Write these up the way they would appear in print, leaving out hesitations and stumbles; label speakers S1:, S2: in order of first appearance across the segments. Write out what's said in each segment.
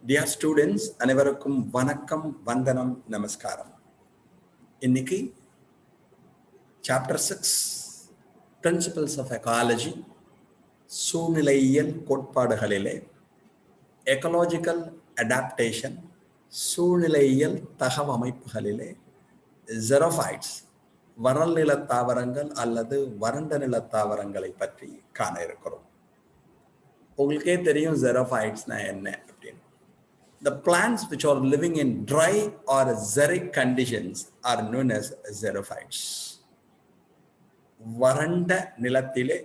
S1: Dear students, அனைவருக்கும் வணக்கம், வந்தனம், நமஸ்காரம். இன்னைக்கு chapter 6 Principles of Ecology, சூழ்நிலையியல் கோட்பாடுகளிலே ecological adaptation, சூழ்நிலையியல் தகவமைப்புகளிலே xerophytes, வறல் நில தாவரங்கள் அல்லது வறண்ட நில தாவரங்களை பற்றி காண இருக்கிறோம். உங்களுக்கே தெரியும் xerophytesனா என்ன அப்படின்னு. The plants which are living in dry or xeric conditions are known as xerophytes. வறண்ட நிலத்திலே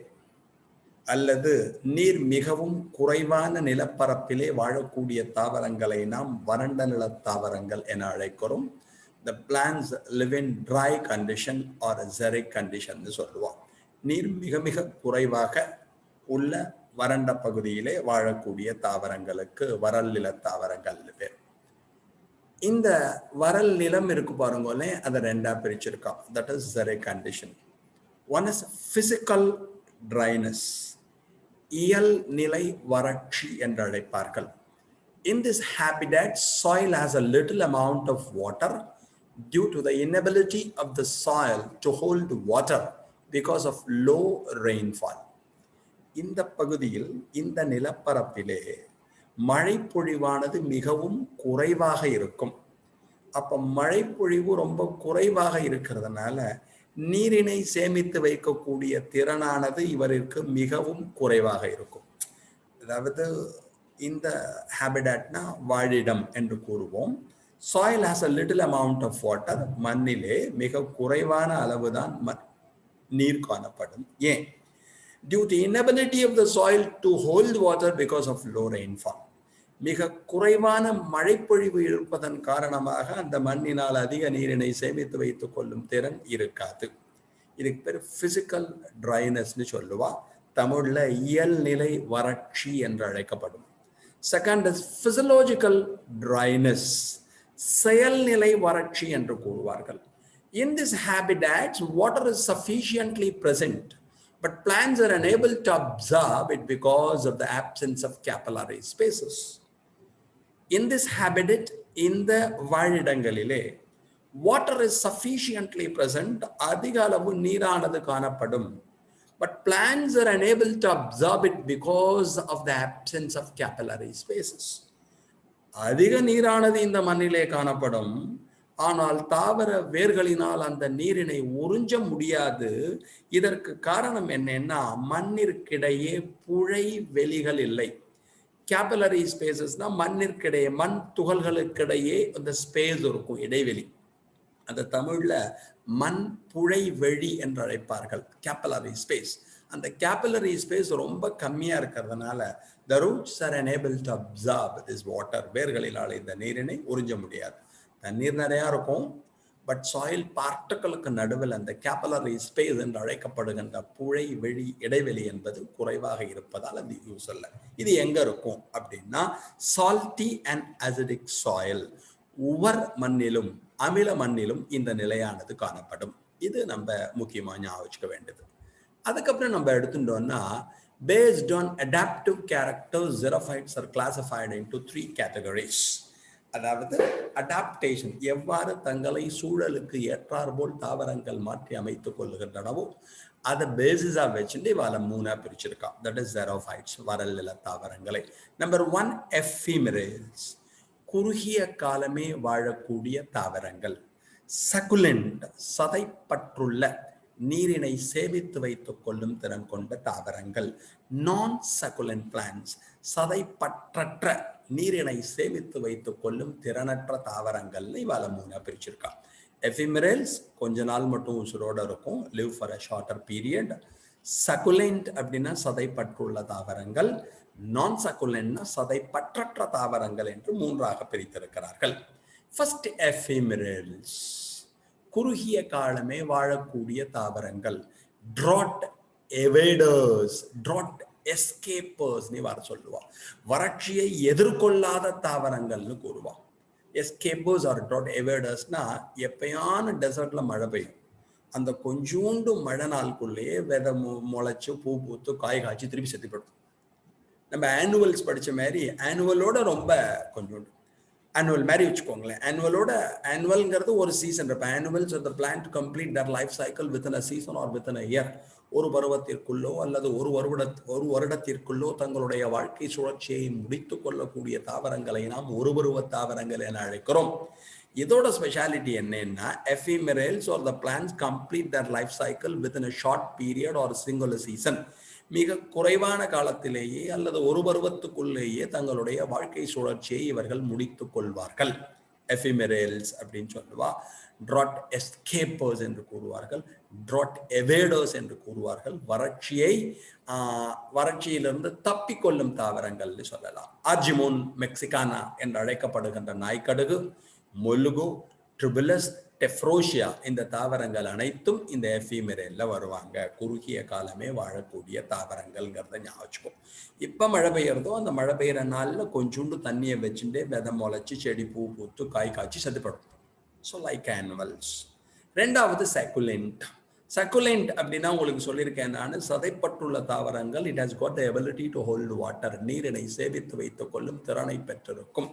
S1: அல்லது நீர் மிகவும் குறைவான நிலப்பரப்பிலே வாழக்கூடிய தாவரங்களை நாம் வறண்ட நில தாவரங்கள் என அழைக்கிறோம். The plants live in dry condition or xeric condition சொல்லுவோம். நீர் மிக மிக குறைவாக உள்ள வறண்ட பகுதியிலே வாழக்கூடிய தாவரங்களுக்கு வறல் நில தாவரங்கள் பேர். இந்த வறல் நிலம் இருக்கு பாருங்களே, அதை ரெண்டா பிரிச்சிருக்கோம். That is xeric condition. One is physical dryness, இயல் நிலை வறட்சி என்று அழைப்பார்கள். In this habitat, soil has a little amount of water due to the inability of the soil to hold water because of low rainfall. இந்த பகுதியில் இந்த நிலப்பரப்பிலே மழை பொழிவானது மிகவும் குறைவாக இருக்கும். அப்ப மழை பொழிவு ரொம்ப குறைவாக இருக்கிறதுனால நீரினை சேமித்து வைக்கக்கூடிய திறனானது இவருக்கு மிகவும் குறைவாக இருக்கும். அதாவது இந்த ஹேபிடாட்னா வாழிடம் என்று கூறுவோம். soil has a little amount of water, மண்ணிலே மிக குறைவான அளவுதான் நீர் காணப்படும். ஏன்? Due to inability of the soil to hold water because of low rainfall. மிக குறைவான மழைப்பொழிவு இருப்பதன் காரணமாக அந்த மண்ணினால் அதிக நீரினை சேமித்து வைத்துக் கொள்ளும் திறன் இருக்காது. இதுக்கு பேர் பிசிக்கல் ட்ரைனஸ்னு சொல்லுவா. தமிழ்ல இயல் நிலை வறட்சி என்று அழைக்கப்படும். செகண்ட் இஸ் பிசியலாஜிக்கல் ட்ரைனஸ், செயல்நிலை வறட்சி என்று கூறுவார்கள். In this habitat, water is sufficiently present, but plants are unable to absorb it because of the absence of capillary spaces. In this habitat, இந்த வாழிடங்களிலே water is sufficiently present, அதிக அளவு நீரானது காணப்படும், but plants are unable to absorb it because of the absence of capillary spaces. அதிக நீரானது இந்த மண்ணிலே காணப்படும், ஆனால் தாவர வேர்களினால் அந்த நீரினை உறிஞ்ச முடியாது. இதற்கு காரணம் என்னன்னா, மண்ணிற்கிடையே புழை வெளிகள் இல்லை. கேபிலரி ஸ்பேசஸ்னா மண்ணிற்கிடையே, மண் துகள்களுக்கிடையே அந்த ஸ்பேஸ் இருக்கும், இடைவெளி. அந்த தமிழ்ல மண் புழை வெளி என்று அழைப்பார்கள், கேபிலரி ஸ்பேஸ். அந்த கேபிலரி ஸ்பேஸ் ரொம்ப கம்மியா இருக்கிறதுனால the roots are unable to absorb this water. வேர்களினால் இந்த நீரினை உறிஞ்ச முடியாது. தண்ணீர் நிறையா இருக்கும், பட் சாயில் பார்ட்டிகளுக்கு நடுவில் அந்த கேபிலரி ஸ்பேஸ் என்று அழைக்கப்படுகின்ற புழை வெளி இடைவெளி என்பது குறைவாக இருப்பதால் அது யூஸ் இல்லை. இது எங்க இருக்கும் அப்படின்னா, சால்ட்டி அண்ட் அசிடிக் சாயில், உவர் மண்ணிலும் அமில மண்ணிலும் இந்த நிலையானது காணப்படும். இது நம்ம முக்கியமா ஞாபகம் வச்சுக்க வேண்டியது. அதுக்கப்புறம் நம்ம எடுத்துட்டோம்னா, based on adaptive characters, xerophytes are classified into 3 categories. அதாவது அடாப்டேஷன், எவ்வாறு தங்களை சூழலுக்கு ஏற்றாற்போல் தாவரங்கள் மாற்றி அமைத்துக் கொள்ளுகின்றனவோ அதை பேசிஸா வச்சுட்டு இவால 3 பிரிச்சிருக்கா. தட் இஸ் xerophytes, வறல் நில தாவரங்களை. நம்பர் 1 எஃபிமெரல்ஸ், குறுகிய காலமே வாழக்கூடிய தாவரங்கள். சக்குலெண்ட், சதைப்பற்றுள்ள நீரினை சேமித்து வைத்துக் கொள்ளும் திறன் கொண்ட தாவரங்கள். நான் சக்குலெண்ட் பிளான்ஸ், சதைப்பற்றற்ற நீரினை சேமித்து வைத்துக் கொள்ளும் திறனற்ற தாவரங்கள் இவால 3 பிரிச்சிருக்கா. எஃபிமெரல்ஸ் கொஞ்ச நாள் மட்டும் உசுரோட இருக்கும், live for a shorter period. Succulent அப்படின்னா சதைப்பற்றுள்ள தாவரங்கள், நான் சக்குலெண்ட்னா சதைப்பற்றற்ற தாவரங்கள் என்று 3ஆக பிரித்திருக்கிறார்கள். ஃபர்ஸ்ட் எஃபிமெரல்ஸ், குறுகிய காலமே வாழக்கூடிய தாவரங்கள். ட்ராட் எவேடர்ஸ், ட்ராட் எஸ்கேப்பர்ஸ் நீ வர சொல்லுவா. வறட்சியை எதிர்கொள்ளாத தாவரங்கள்னு கூறுவா. எஸ்கேப்பர்ஸ் ஆர் ட்ராட் எவேடர்ஸ்னா, எப்பயான டெசர்ட்ல மழை பெய்யும், அந்த கொஞ்சோண்டு மழை நாளுக்குள்ளேயே விதை முளைச்சு பூ பூத்து காய் காய்ச்சி திருப்பி செத்துப்படுத்தும். நம்ம ஆனுவல்ஸ் படிச்ச மாதிரி ஆனுவலோட ரொம்ப கொஞ்சம் ஆனுவல் மாதிரி வச்சுக்கோங்களேன். ஆனுவல்ங்கிறது ஒரு சீசன் இருப்பேன். Annuals the plan to complete their life cycle within a season or within a year. ஒரு பருவத்திற்குள்ளோ அல்லது ஒரு வருடத்திற்குள்ளோ தங்களுடைய வாழ்க்கை சுழற்சியை முடித்துக் கொள்ளக்கூடிய தாவரங்களை நாம் ஒரு பருவ தாவரங்கள் என அழைக்கிறோம். இதோட ஸ்பெஷாலிட்டி என்னன்னா, ephemerals are the plans complete their life cycle within a short period or single season. மிக குறைவான காலத்திலேயே அல்லது ஒரு பருவத்துக்குள்ளேயே தங்களுடைய வாழ்க்கை சுழற்சியை இவர்கள் முடித்துக் கொள்வார்கள். எஃபிமெரல்ஸ் அப்படின்னு சொல்லுவா. ட்ராட் எஸ்கேப்பர்ஸ் என்று கூறுவார்கள், ட்ராட் எவேடர்ஸ் என்று கூறுவார்கள். வறட்சியிலிருந்து தப்பிக்கொள்ளும் தாவரங்கள்னு சொல்லலாம். ஆர்ஜிமோன் மெக்சிகானா என்று அழைக்கப்படுகின்ற நாய்க்கடுகு, மொலுகோ, ட்ரிபிலஸ், டெஃப்ரோஷியா இந்த தாவரங்கள் அனைத்தும் இந்த எஃபிமெரல்ல வருவாங்க. குறுகிய காலமே வாழக்கூடிய தாவரங்கள்ங்கிறத ஞாபகம். இப்போ மழை பெய்யறதோ அந்த மழை பெய்யற நாளில் கொஞ்சோண்டு தண்ணியை வச்சுட்டு விதை முளைச்சி செடி பூ பூத்து காய் காய்ச்சி செத்துப்படும். So like annuals. ரெண்டாவது சக்குலென்ட். சக்குலென்ட் அப்படின்னா உங்களுக்கு சொல்லியிருக்கேன் நான், சதைப்பட்டுள்ள தாவரங்கள். It has got the ability to hold water, நீரினை சேமித்து வைத்துக் கொள்ளும் திறனை பெற்றிருக்கும்.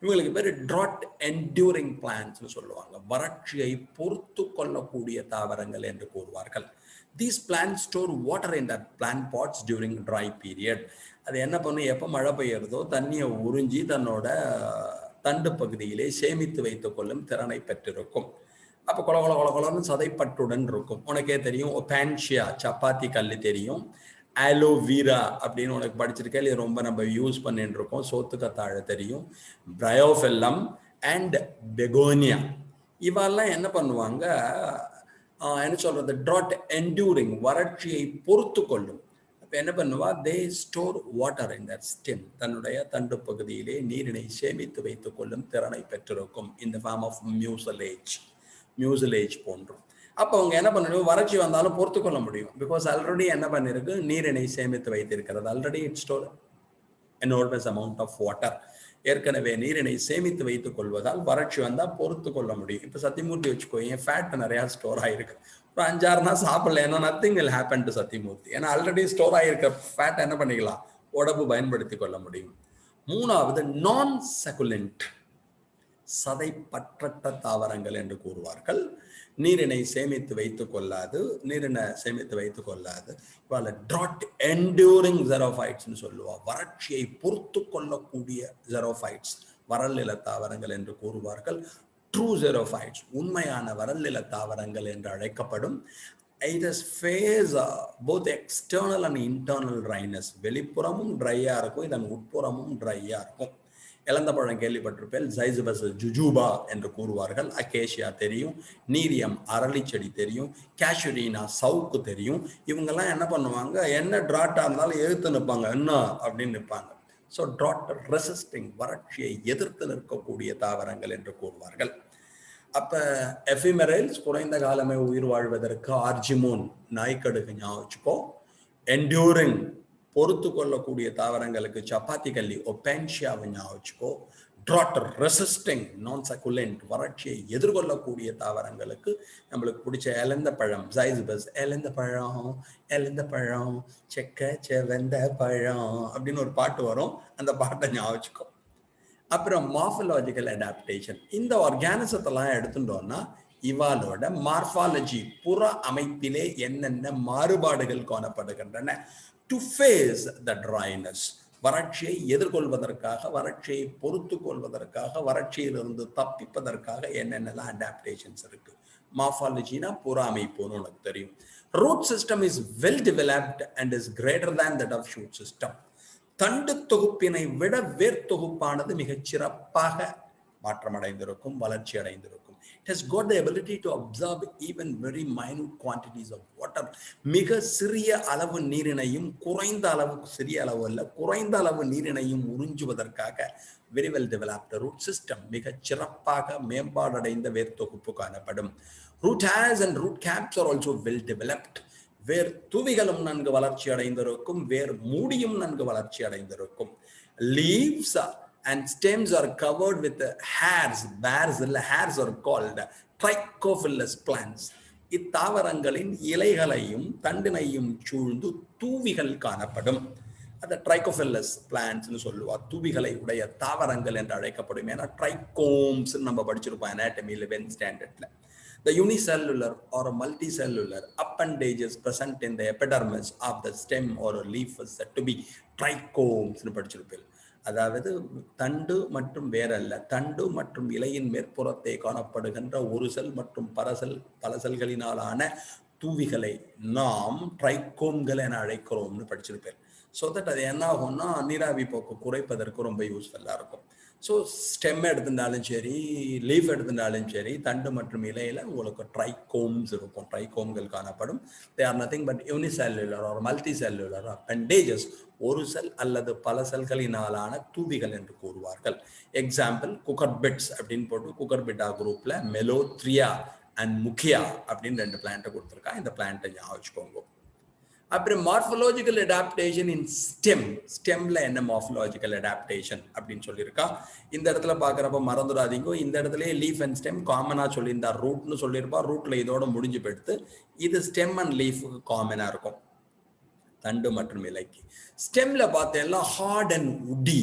S1: இவங்களுக்கு பேர் ட்ராட் என்டியூரிங் பிளான்ட்ஸ் சொல்லுவாங்க. வறட்சியை பொறுத்து கொள்ளக்கூடிய தாவரங்கள் என்று கூறுவார்கள். These plant store water in that plant pots during dry period. அது என்ன பண்ணும், எப்போ மழை பெய்யறதோ தண்ணியை உறிஞ்சி தன்னோட தண்டு பகுதியிலே சேமித்து வைத்துக் கொள்ளும் திறனை பெற்றிருக்கும். அப்போ கொலன்னு சதைப்பட்டுடன் இருக்கும். உனக்கே தெரியும், ஒபான்ஷியா சப்பாத்தி கல்லு தெரியும், ஆலோவீரா அப்படின்னு உனக்கு படிச்சிருக்கேன், இது ரொம்ப நம்ம யூஸ் பண்ணிட்டு இருக்கோம். சோத்துக்கத்தாழை தெரியும், பிரயோஃபெல்லம் அண்ட் பெகோனியா. இவெல்லாம் என்ன பண்ணுவாங்க, என்ன சொல்றது, ட்ராட் என்டியூரிங், வறட்சியை பொறுத்து கொள்ளும். அப்போ என்ன பண்ணுவா, they store water in that stem, தன்னுடைய தண்டு பகுதியிலே நீரினை சேமித்து வைத்துக் கொள்ளும் திறனை பெற்றிருக்கும். இந்த ஃபார்ம் ஆஃப் மியூசிலேஜ் போன்றும். அப்போ அவங்க என்ன பண்ணணும், வறட்சி வந்தாலும் பொறுத்து கொள்ள முடியும். பிகாஸ் ஆல்ரெடி என்ன பண்ணிருக்கு, நீரினை சேமித்து வைத்திருக்கிறது. Already it store enormous amount of water. ஏற்கனவே நீரினை சேமித்து வைத்துக் கொள்வதால் வறட்சி வந்தால் பொறுத்து கொள்ள முடியும். இப்போ சத்தியமூர்த்தி வச்சுக்கோ, என் ஃபேட் நிறையா ஸ்டோர் ஆகிருக்கு, ஒரு 5-6 நாள் சாப்பிடல, nothing will happen to Sathyamurthy. ஏன்னா ஆல்ரெடி ஸ்டோர் ஆகிருக்க ஃபேட் என்ன பண்ணிக்கலாம், உடம்பு பயன்படுத்தி கொள்ள முடியும். மூணாவது நான் சக்குலென்ட், சதைப்பற்ற தாவரங்கள் என்று கூறுவார்கள். நீரினை சேமித்து வைத்துக் கொள்ளாது, இவாள ட்ராட் என்டியூரிங் ஜெரோஃபைட்ஸ்னு சொல்லுவா. வறட்சியை பொறுத்து கொள்ளக்கூடிய ஜெரோஃபைட்ஸ், வறல் நில தாவரங்கள் என்று கூறுவார்கள். ட்ரூ ஜெரோஃபைட்ஸ், உண்மையான வறல் நில தாவரங்கள் என்று அழைக்கப்படும். It has faced both external and internal dryness. வெளிப்புறமும் ட்ரையா இருக்கும், இதன் உட்புறமும் ட்ரையா இருக்கும். இழந்த பழம் கேள்விப்பட்டிருப்பேன், ஜைசபஸ் ஜுஜூபா என்று கூறுவார்கள். அகேஷியா தெரியும், நீரியம் அரளி செடி தெரியும், கேஷுரீனா சவுக்கு தெரியும். இவங்கெல்லாம் என்ன பண்ணுவாங்க, என்ன ட்ராட்டா இருந்தாலும் எதிர்த்து நிற்பாங்க, என்ன அப்படின்னு நிற்பாங்க. ஸோ ட்ராட் ரெசிஸ்டிங், வறட்சியை எதிர்த்து நிற்கக்கூடிய தாவரங்கள் என்று கூறுவார்கள். அப்போ எஃபிமெரல்ஸ், குறைந்த காலமே உயிர் வாழ்வதற்கு ஆர்ஜிமோன் நாய்க்கடுகு ஞாபகம் வச்சுக்கோ. என்டியூரிங், பொறுத்து கொள்ளக்கூடிய தாவரங்களுக்கு சப்பாத்தி கல்லி ஒபான்ஷியாவை ஞாபகம் வச்சுக்கோ. ட்ராட் ரெசிஸ்டிங் நான் சக்குலென்ட், வறட்சியை எதிர்கொள்ளக்கூடிய தாவரங்களுக்கு நம்மளுக்கு பிடிச்ச எலந்த பழம், ஜைசபஸ், எலந்த பழம் செக்க செவந்த பழம் அப்படின்னு ஒரு பாட்டு வரும், அந்த பாட்டை ஞாபகம் வச்சுக்கோ. அப்புறம் மார்ஃபலாஜிக்கல் அடாப்டேஷன். இந்த ஆர்கானிசத்தெல்லாம் எடுத்துட்டோம்னா இவாளோட மார்பாலஜி, புற அமைப்பிலே என்னென்ன மாறுபாடுகள் காணப்படுகின்றன. டு ஃபேஸ் த ட்ரைனஸ், வறட்சியை எதிர்கொள்வதற்காக, வறட்சியை பொறுத்து கொள்வதற்காக, வறட்சியிலிருந்து தப்பிப்பதற்காக என்னென்னலாம் அடாப்டேஷன்ஸ் இருக்கு. மார்பாலஜினா புற அமைப்புன்னு உனக்கு தெரியும். Root system is well developed and is greater than that of shoot system. தண்டு தொகுப்பினை விட வேர் தொகுப்பானது மிகச் சிறப்பாக மாற்றமடைந்திருக்கும், வளர்ச்சி அடைந்திருக்கும். It has got the ability to absorb even very minute quantities of water. மிக சிறிய அளவு நீரினையும், குறைந்த அளவு நீரினையும் உறிஞ்சுவதற்காக very well developed root system, மிகச் சிறப்பாக மேம்பாடடைந்த வேர் தொகுப்பு காணப்படும். Root hairs and root caps are also well developed. வேர் துவிகளும் நன்கு வளர்ச்சி அடைந்திருக்கும், வேர் மூடியும் நன்கு வளர்ச்சி அடைந்திருக்கும். Leaves and stems are covered with hairs. Hairs are called trichophilous plants. இத்தாவரங்களின் இலைகளையும் தண்டினையும் சூழ்ந்து தூவிகள் காணப்படும். அதை ட்ரைகோஃபில்லஸ் பிளான்ட்ஸ்னு சொல்லுவா. தூவிகளை உடைய தாவரங்கள் என்று அழைக்கப்படும். ஏன்னா ட்ரைகோம்ஸ் நம்ம படிச்சிருப்போம் அனாட்டமி 11th ஸ்டாண்டர்ட்ல. The unicellular or multicellular appendages present in the epidermis of the stem or a leaf is said to be trichomes னு படிச்சிருப்பீங்க. அதாவது தண்டு மற்றும் வேறல்ல, தண்டு மற்றும் இலையின் மேற்புறத்தை காணப்படுகின்ற ஒரு செல் மற்றும் பல செல்களினாலான தூவிகளை நாம் ட்ரைகோம்கள் என அழைக்கிறோம்னு படிச்சிருப்பேன். ஸோ தட் அது என்ன ஆகும்னா நீராவி போக்கு குறைப்பதற்கு ரொம்ப யூஸ்ஃபுல்லாக இருக்கும். ஸோ ஸ்டெம் எடுத்துட்டாலும் சரி, லீஃப் எடுத்துட்டாலும் சரி, தண்டு மற்றும் இலையில உங்களுக்கு ட்ரைகோம்ஸ் இருக்கும், ட்ரைகோம்கள் காணப்படும். They are nothing but unicellular or multi cellular appendages, ஒரு செல் அல்லது பல செல்களினாலான தூவிகள் என்று கூறுவார்கள். எக்ஸாம்பிள் குக்கர்பிட்ஸ் அப்படின்னு போட்டு குக்கர்பிட்டா குரூப்ல மெலோத்ரியா அண்ட் முக்கியா அப்படின்னு 2 பிளான்ட்டை கொடுத்துருக்கான். இந்த பிளான்ட்டை ஞாபகம் வச்சுக்கோங்க. அப்புறம் மார்ஃபோலாஜிக்கல் அடாப்டேஷன் இன் ஸ்டெம்ல என்ன மார்ஃபோலாஜிக்கல் அடாப்டேஷன் அப்படின்னு சொல்லியிருக்கா. இந்த இடத்துல பார்க்குறப்ப மறந்துடாதீங்க, இந்த இடத்துல லீஃப் அண்ட் ஸ்டெம் காமனாக சொல்லியிருந்தா ரூட்னு சொல்லியிருப்பா. ரூட்ல இதோட முடிஞ்சு போயிடுத்து. இது ஸ்டெம் அண்ட் லீஃபுக்கு காமனாக இருக்கும், தண்டு மற்றும் இலைக்கு. ஸ்டெம்ல பார்த்தேன்னா hard and woody,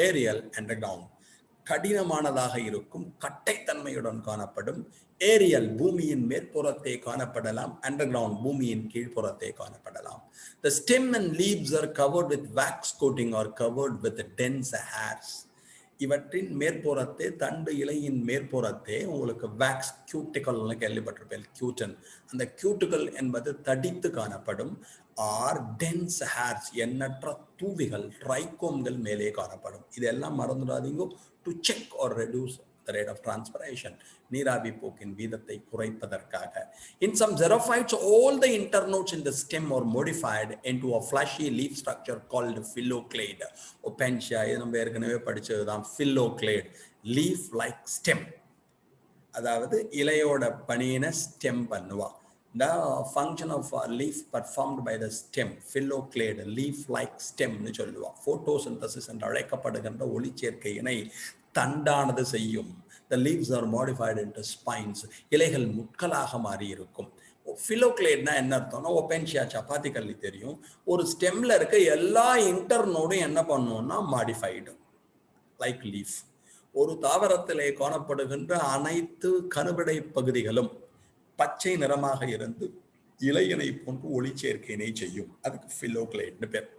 S1: aerial and ground, கடினமானதாக இருக்கும், கட்டைத்தன்மையுடன் காணப்படும். ஏரியல் பூமியின் மேற்புறத்தை காணப்படலாம், அண்டர் கிரவுண்ட் பூமியின் கீழ்ப்புறத்தை காணப்படலாம். The stem and leaves are covered with wax coating or covered with dense hairs. இவற்றின் மேற்புறத்தை, தண்டு இலையின் மேற்புறத்தை உங்களுக்கு வேக்ஸ் கியூட்டிக்கல்னு கேள்விப்பட்டிருப்பேன், கியூட்டன். அந்த கியூட்டிக்கல் என்பது தடித்து காணப்படும். ஆர் டென்ஸ் ஹேர்ஸ், எண்ணற்ற தூவிகள், ட்ரைகோம்கள் மேலே காணப்படும். இதெல்லாம் மறந்துடாதீங்க. To check or reduce the rate of transpiration, நீராவி போக்கின் வீதத்தை குறைப்பதற்காக. In some xerophytes, all the internodes in the stem are modified into a fleshy leaf structure called phylloclade. Opentia, இது நம்ம ஏற்கனவே படிச்சதுதான். phylloclade, leaf like stem, அதாவது இலையோட பணியின stem பண்ணுவா. The function of a leaf performed by the stem, phylloclade, leaf like stem னு சொல்லுவா. photosynthesis என்று அழைக்கப்படுகின்ற ஒளிச்சேர்க்கையினை தண்டானது செய்யும். The leaves are modified into spines, இலைகள் முட்களாக மாறி இருக்கும். phyllocladeனா என்ன அர்த்தம்னா, ஓபென்ஷியா சப்பாத்தி கல்லி தெரியும், ஒரு ஸ்டெம்ல இருக்க எல்லா இன்டர்னோடும் என்ன பண்ணும்னா மாடிஃபைடு லைக் லீஃப். ஒரு தாவரத்திலே காணப்படுகின்ற அனைத்து கருவிடை பகுதிகளும் பச்சை நிறமாக இருந்து இலையினை போன்று ஒளிச்சேர்க்கையினை செய்யும். அதுக்கு phyllocladeன்னு பேர்.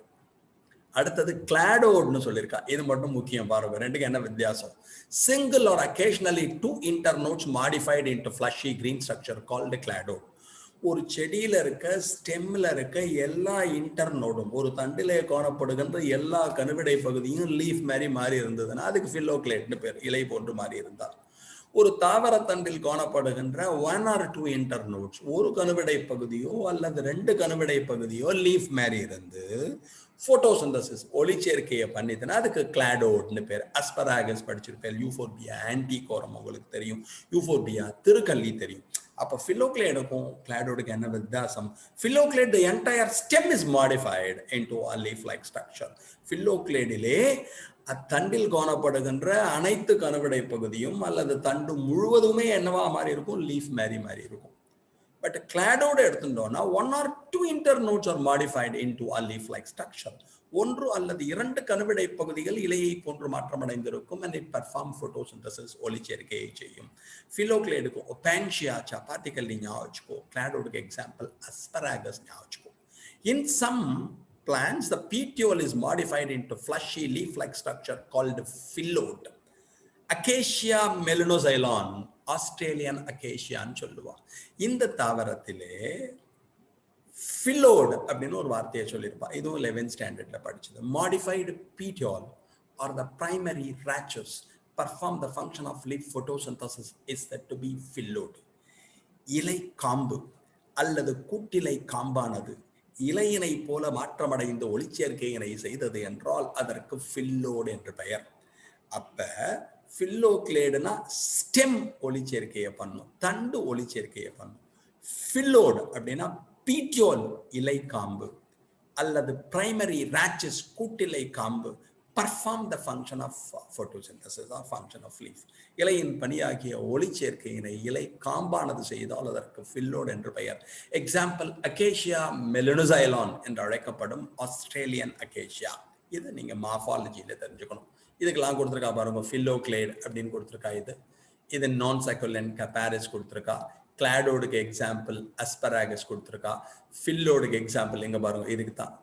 S1: அடுத்தது கிளாடோட்னு சொல்லியிருக்கா. இது மட்டும் முக்கியம் பாருங்க, ரெண்டுக்கு என்ன வித்தியாசம். Single or occasionally 2 internodes modified into fleshy green structure called cladode. ஒரு செடியில இருக்க ஸ்டெம்ல இருக்க எல்லா இன்டர்னோடும், ஒரு தண்டிலே காணப்படுகின்ற எல்லா கணுவிடை பகுதியும் லீஃப் மாதிரி மாறி இருந்ததுன்னா அதுக்கு phyllocladeன்னு பேர், இலை போன்று மாறி இருந்தால். ஒரு தாவர தண்டில் காணப்படுகின்ற 1 or 2 internodes, ஒரு கணுவிடை பகுதியோ அல்லது 2 கணுவிடை பகுதியோ லீஃப் மாதிரி இருந்து போட்டோசிந்தசிஸ் ஒளிச்சேர்க்கையை பண்ணிதுன்னா அதுக்கு கிளாடோட்னு பேர். அஸ்பராகஸ் படிச்சிருப்பேன், யூஃபோர்பியா ஆன்டிகோரம் உங்களுக்கு தெரியும், யூஃபோர்பியா திருக்கல்லி தெரியும். அப்போ phyllocladeக்கும் கிளாடோடுக்கு என்ன வித்தியாசம்? phylloclade, the entire stem is modified into a leaf-like structure. phyllocladeலே அத்தண்டில் காணப்படுகின்ற அனைத்து கணுவிடை பகுதியும் அல்லது தண்டு முழுவதுமே என்னவா மாறி இருக்கும்? லீஃப் மாறி இருக்கும். பட் கிளாடோட எடுத்துட்டோம்னா 1 or 2 internodes are modified into a leaf-like structure. 1 அல்லது 2 கணுவிடை பகுதிகள் இலையை போன்று மாற்றமடைந்திருக்கும். and it perform photosynthesis, ஒளிச்சேர்க்கையை செய்யும். phyllocladeக்கு ஓபென்ஷியா சப்பாத்தி கல்லி ஞாபகம் வச்சுக்கோ. கிளாடோடுக்கு எக்ஸாம்பிள் அஸ்பராகஸ் ஞாபகம் வச்சுக்கோ. In some plants, the petiole is modified into fleshy leaf-like structure called phyllodes. Acacia melanoxylon, Australian அகேஷியான்னு சொல்லுவா. இந்த தாவரத்திலே ஃபில்லோட் அப்படின்னு ஒரு வார்த்தையை சொல்லியிருப்பா. இதுவும் 11th ஸ்டாண்டர்ட்ல படிச்சது. Modified petiole or the primary rachis perform the function of leaf photosynthesis is said to be phyllodes. இலை காம்பு அல்லது கூட்டிலை காம்பானது இலையினை போல மாற்றமடைந்த ஒளிச்சேர்க்கையினை செய்தது என்றால் அதற்கு ஃபில்லோட் என்று பெயர். அப்ப phyllocladeனா ஸ்டெம் ஒளிச்சேர்க்கையை பண்ணும், தண்டு ஒளிச்சேர்க்கையை பண்ணும். ஃபில்லோட் அப்படின்னா petiole இலை காம்பு அல்லது பிரைமரி ராச்சஸ் கூட்டிலை காம்பு perform the function of photosynthesis or function of leaf. இலையின் பணியாகிய ஒளி சேர்க்கையினை இலை காம்பானது செய்தால் அதற்கு ஃபில்லோடு என்று பெயர். எக்ஸாம்பிள் அகேஷியா மெலனோசைலான் என்று அழைக்கப்படும் ஆஸ்திரேலியன் அகேஷியா. இது நீங்க மார்ஃபாலஜியில தெரிஞ்சுக்கணும். இதுக்கெல்லாம் கொடுத்துருக்கா பாருங்க, ஃபில்லோக்ளேட் அப்படின்னு கொடுத்துருக்கா. இது நான் சக்குலன்ட் கப்பாரிஸ் கொடுத்துருக்கா. கிளாடோடுக்கு எக்ஸாம்பிள் அஸ்பராகஸ் கொடுத்துருக்கா. ஃபில்லோடுக்கு எக்ஸாம்பிள் எங்க பாருங்க, இதுக்கு தான்.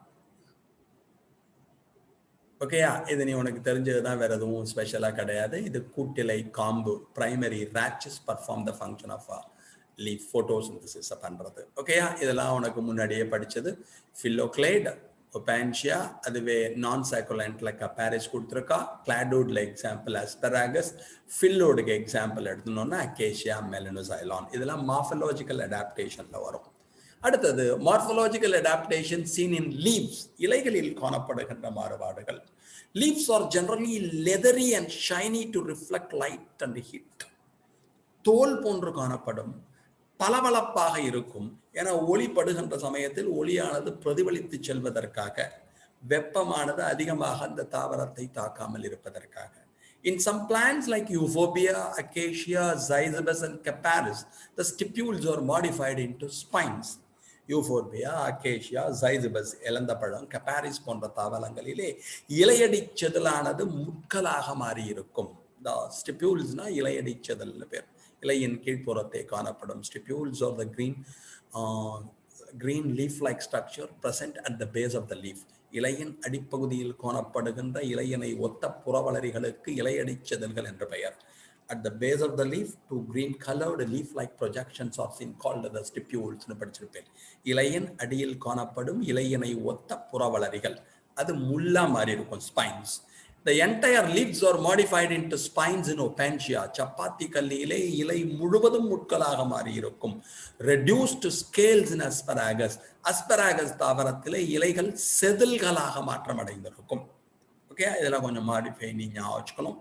S1: ஓகேயா, இது நீ உனக்கு தெரிஞ்சதுதான், வேற எதுவும் ஸ்பெஷலா கிடையாது. இது கூட்டிலை காம்பு primary rachis perform the function of leaf photosynthesis பண்றது. ஓகேயா, இதெல்லாம் உனக்கு முன்னாடியே படிச்சது. ஃபில்லோக்ளேட், ஒபான்ஷியா, அதுவே நான் சைக்கோலன்ட்ல கப்பாரிஸ் கொடுத்துருக்கா. கிளாடோட்ல எக்ஸாம்பிள் அஸ்பராகஸ். ஃபில்லோடுக்கு எக்ஸாம்பிள் எடுத்துனோம்னா அகேஷியா மெலனோசைலான். இதெல்லாம் மார்ஃபலாஜிக்கல் அடாப்டேஷன்ல வரும். அடுத்தது morphological adaptation seen in leaves. இலைகளில் காணப்படுகின்ற மாறுபாடுகள். Leaves are generally leathery and shiny to reflect light and heat. தோல் போன்று காணப்படும், பளபளப்பாக இருக்கும். என ஒளிப்படுகின்ற சமயத்தில் ஒளியானது பிரதிபலித்து செல்வதற்காக, வெப்பமானது அதிகமாக அந்த தாவரத்தை தாக்காமல் இருப்பதற்காக. In some plants like euphorbia, acacia, zygibus and capparis, the stipules are modified into spines. Euphorbia, acacia, zizyphus, இளந்தப்பழம், கப்பாரிஸ் போன்ற தாவரங்களிலே இலையடி செதிலானது முட்களாக மாறி இருக்கும். The stipules-னா இலையடி செதில்னு பேர். இலையின் கீழ்ப்புறத்தை காணப்படும் stipules or the green leaf-like structure present at the base of the leaf. இலையின் அடிப்பகுதியில் காணப்படுகின்ற இலையினை ஒத்த புறவளரிகளுக்கு இலையடி செதில்கள் என்று பெயர். At the base of the leaf, two green colored leaf-like projections are seen called the stipules. படிச்சிருப்பேன். இலையின் அடியில் காணப்படும் இலையினை ஒத்த புறவளரிகள், அது முள்ளா மாறி இருக்கும், spines. The entire leaves are modified into spines in opantia. Chapati கல்லியிலே இலை முழுவதும் முட்களாக மாறி இருக்கும். Reduced to scales in asparagus. asparagus தாவரத்திலே இலைகள் செதில்களாக மாற்றம் அடைந்திருக்கும். ஓகே, இதெல்லாம் கொஞ்சம் மாடிஃபை நீங்க வச்சுக்கணும்.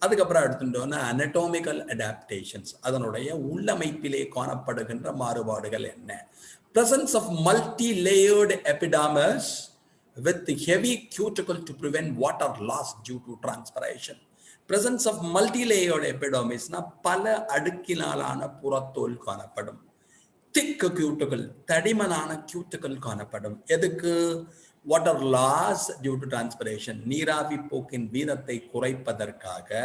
S1: அதுக்கப்புறம் எடுத்துட்டோம்னா anatomical adaptations. அதனுடைய உள்ளமைப்பிலே காணப்படுகின்ற மாறுபாடுகள் என்ன? Presence of multi-layered epidermis with heavy cuticle to prevent water loss due to transpiration. Presence of multi-layered epidermis na பல அடுக்கினாலான புறத்தோல் காணப்படும். thick cuticle, தடிமனான cuticle காணப்படும். எதுக்கு? water loss due to transpiration, நீராவி போக்கின் வீதத்தை குறைப்பதற்காக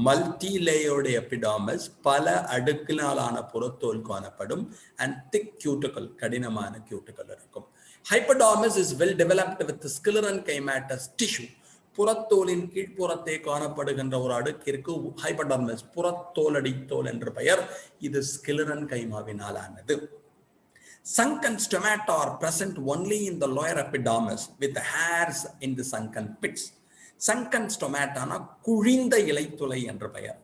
S1: multi-layered epidermis, பல அடுக்கினாலான புறத்தோல் காணப்படும். and thick cuticle, கடினமான cuticle இருக்கும். Hypodermis is well developed with the sclerenchymatous tissue. புறத்தோலின் கீழ்ப்புறத்தை காணப்படுகின்ற ஒரு அடுக்கிற்கு ஹைபோடர்மிஸ், புறத்தோலடி தோல் என்று பெயர். இது ஸ்கிலரன்கைமாவினாலானது. Sunken stomata are present only in the lower epidermis with hairs in the sunken pits. Sunken stomata na குழிந்த இலைத்துளை என்று பெயர்.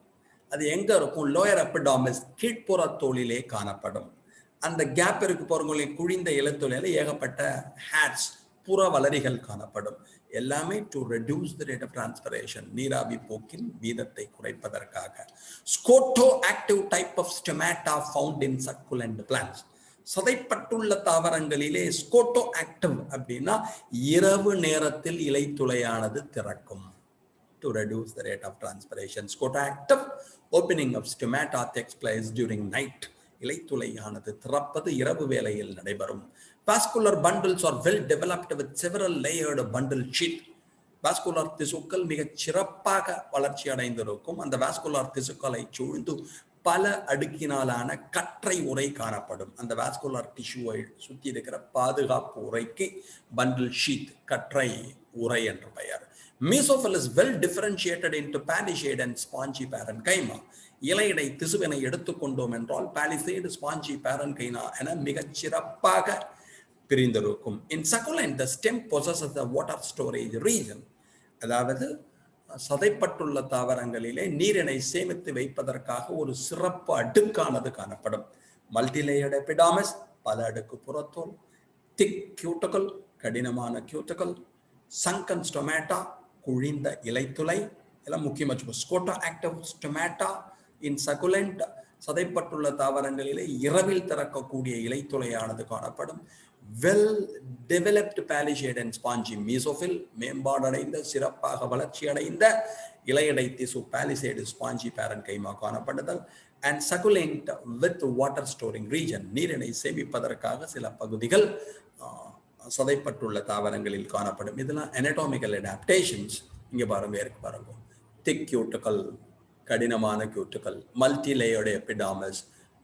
S1: அது எங்க இருக்கும்? lower epidermis, கீழ்ப்புறத்தோலிலே காணப்படும். அந்த கேப் இருக்கு பாருங்களே, குழிந்த இலைத்துளையில ஏகப்பட்ட ஹேர்ஸ், புற வளரிகள் காணப்படும். எல்லாமே to reduce the rate of transpiration, நீராவி போக்கின் வீதத்தை குறைப்பதற்காக. Scoto active type of stomata found in succulent plants. சதைப்பட்டுள்ள தாவரங்களிலே ஸ்கோட்டோ ஆக்டிவ் அப்படின்னா இரவு நேரத்தில் இலைத்துளையானது திறக்கும். To reduce the rate of transpiration. Scoto active opening of stomata takes place during night. இலைத்துளையானது திறப்பது இரவு வேளையில் நடைபெறும். Vascular bundles are well developed with several layered bundle sheath. Vascular திசுக்கள் மிகச் சிறப்பாக வளர்ச்சி அடைந்திருக்கும். அந்த வாஸ்குலர் திசுக்களை சூழ்ந்து பல அடுக்கினாலான கற்றை உறை காணப்படும். அந்த வாஸ்குலர் டிஷ்யூவை சுற்றி இருக்கிற பாதுகாப்பு உறைக்கு bundle sheath, கற்றை உறை என்று பெயர். Mesophil is well differentiated into palisade and spongy parenchyma. இலையடை திசுவினை எடுத்துக்கொண்டோம் என்றால் பாலிசேடு, ஸ்பாஞ்சி, பேரன்கைனா என மிகச் சிறப்பாக பிரிந்திருக்கும். In succulent, the stem possesses the water storage region. அதாவது சதைப்பட்டுள்ள தாவரங்களிலே நீரினை சேமித்து வைப்பதற்காக ஒரு சிறப்பு அடுக்கானது காணப்படும். மல்டிலேயர்ட் எபிடர்மிஸ், பல அடுக்கு புறத்தோல். திக் கியூட்டிகல், கடினமான கியூட்டிகல். சங்கன் ஸ்டொமேட்டா, குழிந்த இலைத்துளை. எல்லாம் முக்கியமாக ஸ்கோட்டோ ஆக்டிவ் ஸ்டொமேட்டா இன் சகுலண்ட், சதைப்பட்டுள்ள தாவரங்களிலே இரவில் திறக்கக்கூடிய இலைத்துளையானது காணப்படும். Well developed palisade and spongy mesophil, மேம்பாடடைந்த சிறப்பாக வளர்ச்சி அடைந்த இலையடை திசு palisade spongy parenchyma காணப்படுதல். and succulent with water storing region, நீரினை சேமிப்பதற்காக சில பகுதிகள் சதைப்பட்டுள்ள தாவரங்களில் காணப்படும். இதெல்லாம் anatomical adaptations. இங்க பாருங்க, இருக்கு பாருங்க, thick cuticle, கடினமான cuticle, multi-layered epidermis,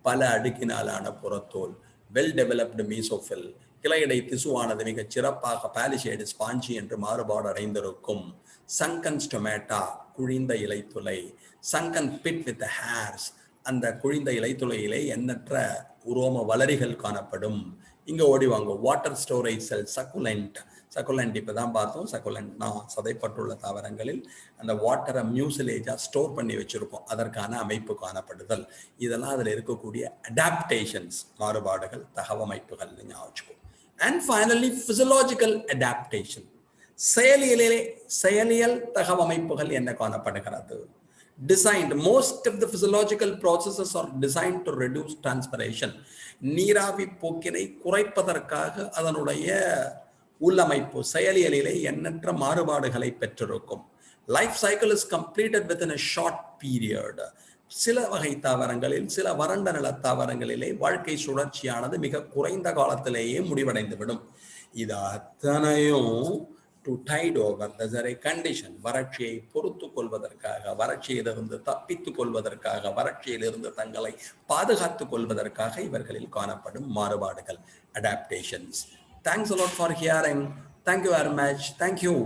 S1: பல அடுக்கினாலான புறத்தோல், வெல் டெவலப்டு மீசோஃபில், இலையடை திசுவானது மிகச் சிறப்பாக palisade spongy என்று மாறுபாடு அடைந்திருக்கும். Sangan stomata, குழிந்த இலைத்துளை, Sangan bit with hairs, அந்த குழிந்த இலைத்துளையிலே எண்ணற்ற உரோம வளரிகள் காணப்படும். இங்க ஓடிவாங்க, வாட்டர் ஸ்டோரேஜ் செல், சக்குலண்ட். சக்குலண்ட் இப்பதான் பார்த்தோம். சக்குலண்ட்னா சதைப்பட்டுள்ள தாவரங்களில் அந்த வாட்டரை மியூசிலேஜா ஸ்டோர் பண்ணி வச்சிருக்கோம், அதற்கான அமைப்பு காணப்படுதல். இதெல்லாம் அதில் இருக்கக்கூடிய அடாப்டேஷன்ஸ், மாறுபாடுகள், தகவமைப்புகள் ஞாபகம். அண்ட் ஃபைனலி பிசியலாஜிக்கல் அடாப்டேஷன், செயலியல் தகவமைப்புகள் என்ன காணப்படுகிறது? Designed, most of the physiological processes are designed to reduce transpiration. நீராவி போக்கினை குறைப்பதற்காக அதனுடைய உள்ளமைப்பு செயலியலிலே எண்ணற்ற மாறுபாடுகளை பெற்றிருக்கும். Life cycle is completed within a short period. சில வகை தாவரங்களில், சில வறண்ட நில தாவரங்களிலே வாழ்க்கை சுழற்சியானது மிக குறைந்த காலத்திலேயே முடிவடைந்துவிடும். இது அத்தனையும் to tide over the xeric condition, வறட்சியை பொறுத்து கொள்வதற்காக, வறட்சியிலிருந்து தப்பித்துக் கொள்வதற்காக, வறட்சியிலிருந்து தங்களை பாதுகாத்துக் கொள்வதற்காக இவர்களில் காணப்படும் மாறுபாடுகள், adaptations. Thanks a lot for hearing. Thank you very much. Thank you.